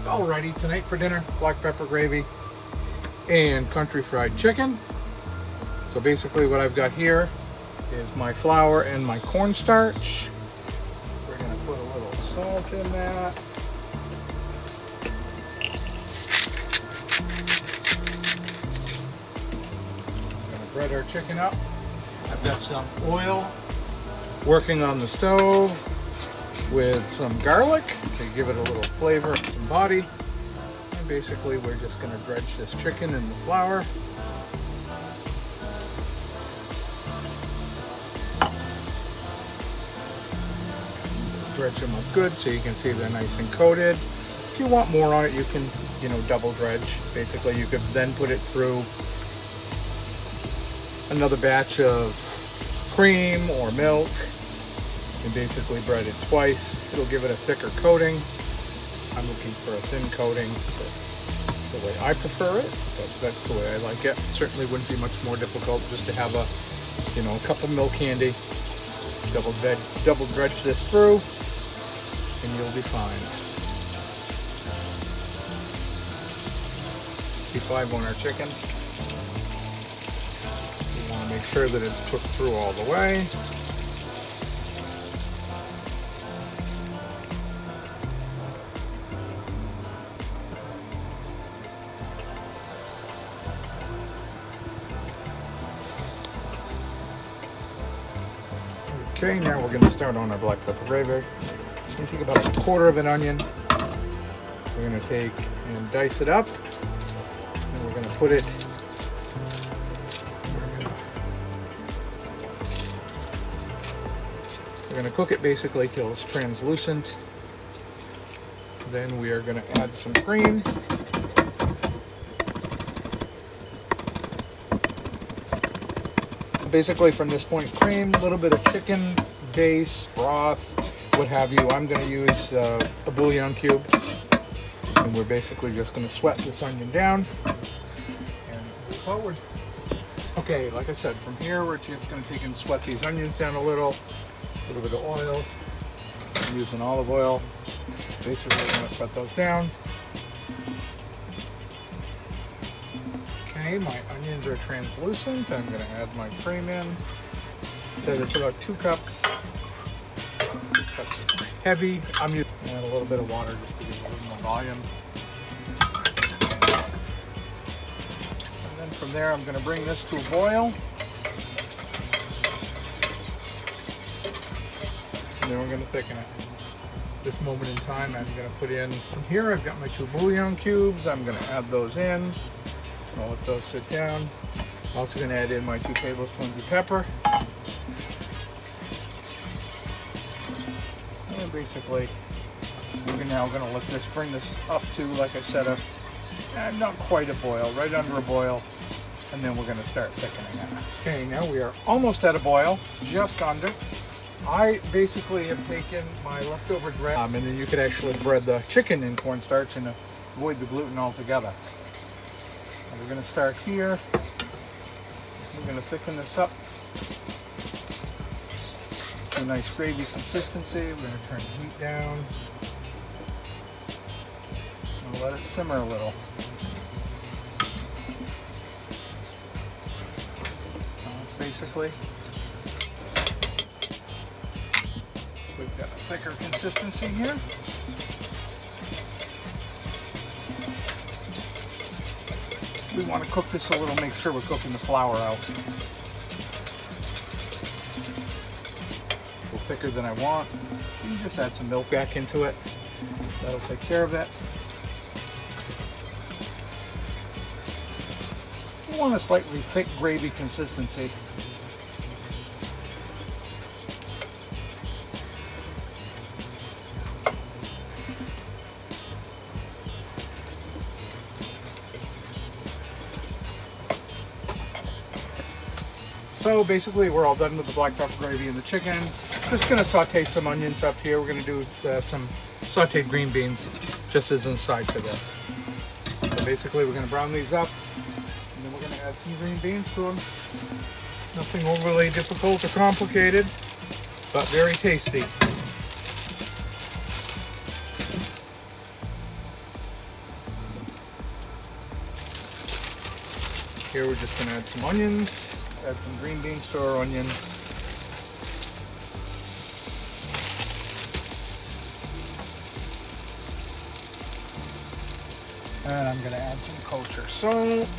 Alrighty, tonight for dinner, black pepper gravy and country fried chicken. So basically what I've got here is my flour and my cornstarch. We're gonna put a little salt in that. We're gonna bread our chicken up. I've got some oil working on the stove with some garlic to give it a little flavor and some body. And basically we're just going to dredge this chicken in the flour. Dredge them up good so you can see they're nice and coated. If you want more on it, you can, double dredge. Basically you could then put it through another batch of cream or milk and basically bread it twice. It'll give it a thicker coating. I'm looking for a thin coating the way I prefer it, but that's the way I like it. Certainly wouldn't be much more difficult just to have a cup of milk handy. Double dredge this through and you'll be fine. C5 on our chicken. We want to make sure that it's cooked through all the way. Okay, now we're going to start on our black pepper gravy. We're going to take about a quarter of an onion. We're going to take and dice it up. And we're going to put it, we're going to cook it basically till it's translucent. Then we are going to add some cream. Basically from this point, cream, a little bit of chicken base, broth, what have you. I'm going to use a bouillon cube, and we're basically just going to sweat this onion down and move forward. Okay, like I said, from here we're just going to take and sweat these onions down a little bit of oil. I'm using olive oil. Basically we're going to sweat those down. Okay, my onions are translucent. I'm going to add my cream in. So it's about 2 cups. Heavy. I'm using a little bit of water just to give it a little more volume. And then from there, I'm going to bring this to a boil. And then we're going to thicken it. This moment in time, I'm going to put in, from here, I've got my 2 bouillon cubes. I'm going to add those in. I'll let those sit down. I'm also going to add in my 2 tablespoons of pepper. And basically, we're now going to let this, bring this up to, like I said, not quite a boil, right under a boil. And then we're going to start thickening it. Okay, now we are almost at a boil, just under. I basically have taken my leftover bread, and then you could actually bread the chicken in cornstarch and avoid the gluten altogether. We're going to start here. We're going to thicken this up to a nice gravy consistency. We're going to turn the heat down and let it simmer a little. It's basically, we've got a thicker consistency here. We want to cook this a little, make sure we're cooking the flour out. A little thicker than I want. You can just add some milk back into it. That'll take care of it. You want a slightly thick gravy consistency. So basically we're all done with the black pepper gravy and the chicken. Just going to saute some onions up here. We're going to do some sauteed green beans just as an aside to this. So basically we're going to brown these up and then we're going to add some green beans to them. Nothing overly difficult or complicated, but very tasty. Here we're just going to add some onions, add some green beans to our onions. And I'm going to add some kosher salt.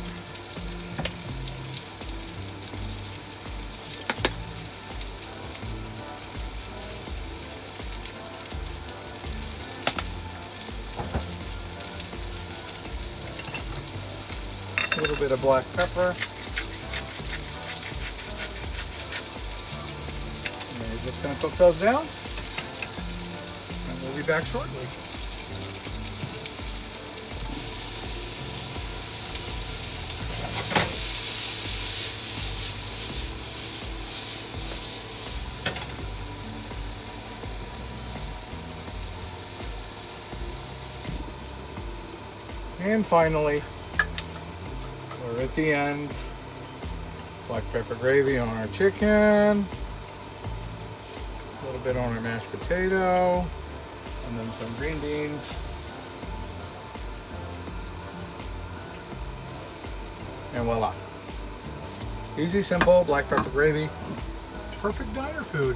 A little bit of black pepper. And we're just going to cook those down. And we'll be back shortly. And finally, we're at the end. Black pepper gravy on our chicken. A little bit on our mashed potato. And then some green beans. And voila. Easy, simple, black pepper gravy. Perfect diner food.